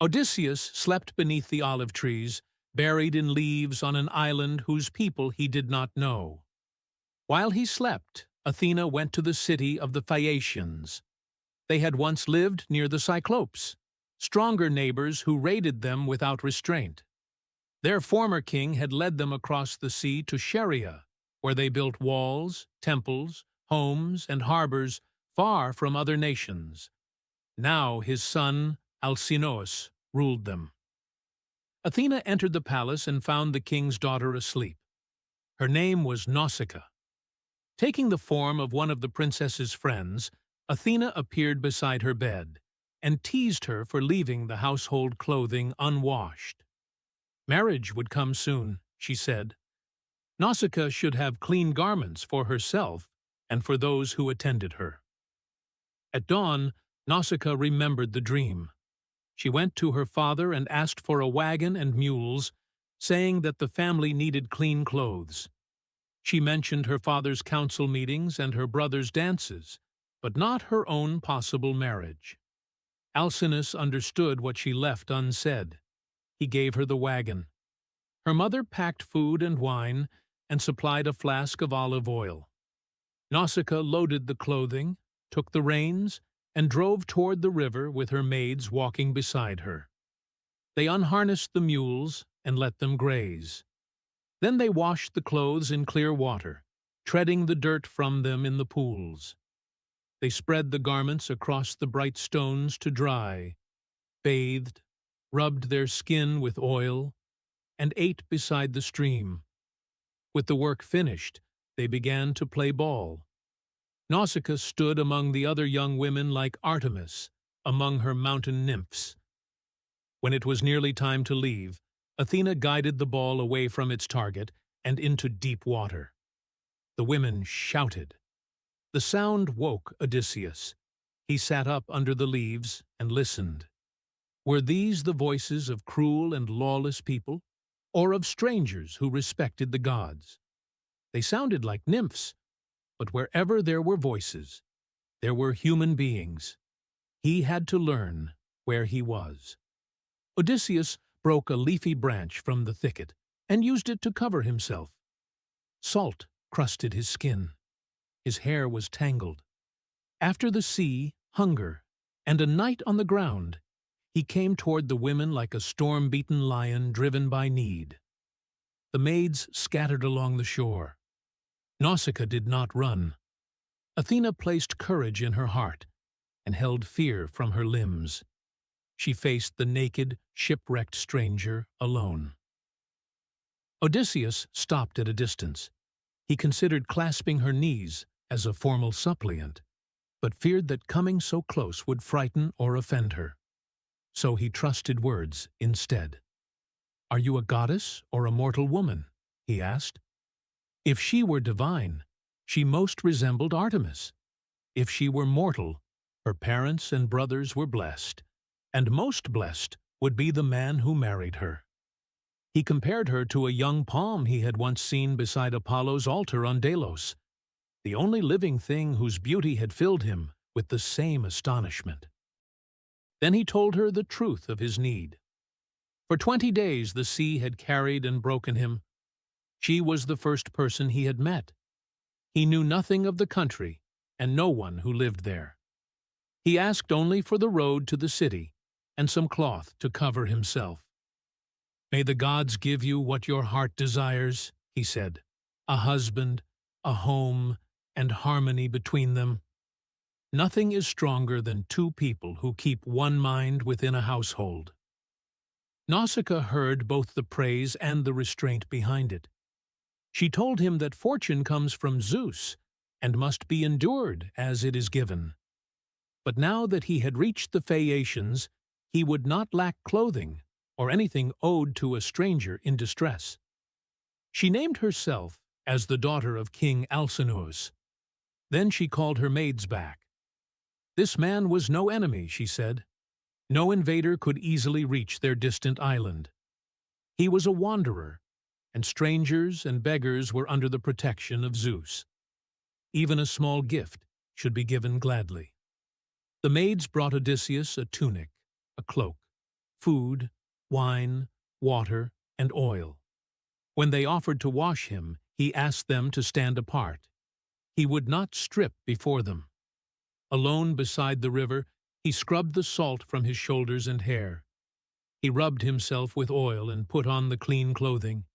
Odysseus slept beneath the olive trees, buried in leaves on an island whose people he did not know. While he slept, Athena went to the city of the Phaeacians. They had once lived near the Cyclopes, stronger neighbors who raided them without restraint. Their former king had led them across the sea to Scheria, where they built walls, temples, homes, and harbors far from other nations. Now his son, Alcinous, ruled them. Athena entered the palace and found the king's daughter asleep. Her name was Nausicaa. Taking the form of one of the princess's friends, Athena appeared beside her bed and teased her for leaving the household clothing unwashed. Marriage would come soon, she said. Nausicaa should have clean garments for herself and for those who attended her. At dawn, Nausicaa remembered the dream. She went to her father and asked for a wagon and mules, saying that the family needed clean clothes. She mentioned her father's council meetings and her brother's dances, but not her own possible marriage. Alcinous understood what she left unsaid. He gave her the wagon. Her mother packed food and wine and supplied a flask of olive oil. Nausicaa loaded the clothing, took the reins, and drove toward the river with her maids walking beside her. They unharnessed the mules and let them graze. Then they washed the clothes in clear water, treading the dirt from them in the pools. They spread the garments across the bright stones to dry, bathed, rubbed their skin with oil, and ate beside the stream. With the work finished, they began to play ball. Nausicaa stood among the other young women like Artemis among her mountain nymphs. When it was nearly time to leave, Athena guided the ball away from its target and into deep water. The women shouted. The sound woke Odysseus. He sat up under the leaves and listened. Were these the voices of cruel and lawless people, or of strangers who respected the gods? They sounded like nymphs, but wherever there were voices, there were human beings. He had to learn where he was. Odysseus broke a leafy branch from the thicket and used it to cover himself. Salt crusted his skin. His hair was tangled. After the sea, hunger, and a night on the ground, he came toward the women like a storm-beaten lion driven by need. The maids scattered along the shore. Nausicaa did not run. Athena placed courage in her heart and held fear from her limbs. She faced the naked, shipwrecked stranger alone. Odysseus stopped at a distance. He considered clasping her knees as a formal suppliant, but feared that coming so close would frighten or offend her. So he trusted words instead. "Are you a goddess or a mortal woman?" he asked. If she were divine, she most resembled Artemis. If she were mortal, her parents and brothers were blessed, and most blessed would be the man who married her. He compared her to a young palm he had once seen beside Apollo's altar on Delos, the only living thing whose beauty had filled him with the same astonishment. Then he told her the truth of his need. For 20 days the sea had carried and broken him. She was the first person he had met. He knew nothing of the country and no one who lived there. He asked only for the road to the city and some cloth to cover himself. "May the gods give you what your heart desires," he said, "a husband, a home, and harmony between them. Nothing is stronger than two people who keep one mind within a household." Nausicaa heard both the praise and the restraint behind it. She told him that fortune comes from Zeus and must be endured as it is given. But now that he had reached the Phaeacians, he would not lack clothing or anything owed to a stranger in distress. She named herself as the daughter of King Alcinous. Then she called her maids back. This man was no enemy, she said. No invader could easily reach their distant island. He was a wanderer, and strangers and beggars were under the protection of Zeus. Even a small gift should be given gladly. The maids brought Odysseus a tunic, a cloak, food, wine, water, and oil. When they offered to wash him, he asked them to stand apart. He would not strip before them. Alone beside the river, he scrubbed the salt from his shoulders and hair. He rubbed himself with oil and put on the clean clothing.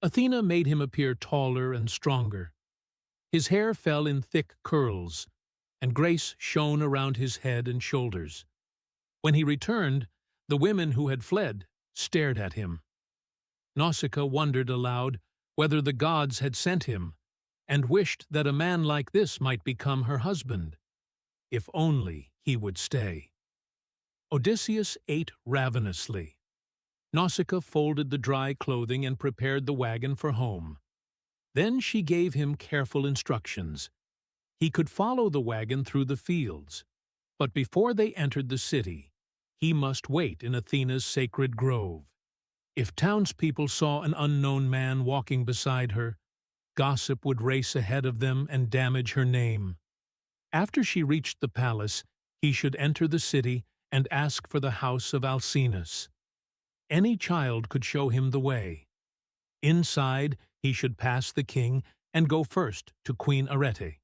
Athena made him appear taller and stronger. His hair fell in thick curls, and grace shone around his head and shoulders. When he returned, the women who had fled stared at him. Nausicaa wondered aloud whether the gods had sent him, and wished that a man like this might become her husband, if only he would stay. Odysseus ate ravenously. Nausicaa folded the dry clothing and prepared the wagon for home. Then she gave him careful instructions. He could follow the wagon through the fields, but before they entered the city, he must wait in Athena's sacred grove. If townspeople saw an unknown man walking beside her, gossip would race ahead of them and damage her name. After she reached the palace, he should enter the city and ask for the house of Alcinous. Any child could show him the way. Inside, he should pass the king and go first to Queen Arete.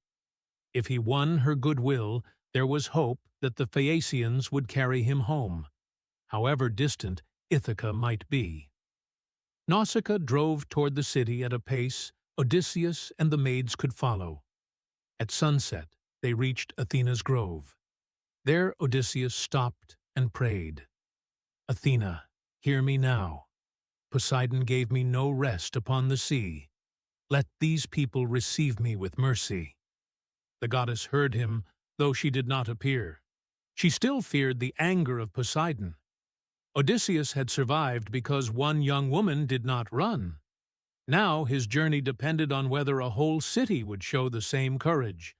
If he won her goodwill, there was hope that the Phaeacians would carry him home, however distant Ithaca might be. Nausicaa drove toward the city at a pace Odysseus and the maids could follow. At sunset, they reached Athena's grove. There Odysseus stopped and prayed. "Athena, hear me now. Poseidon gave me no rest upon the sea. Let these people receive me with mercy." The goddess heard him, though she did not appear. She still feared the anger of Poseidon. Odysseus had survived because one young woman did not run. Now his journey depended on whether a whole city would show the same courage.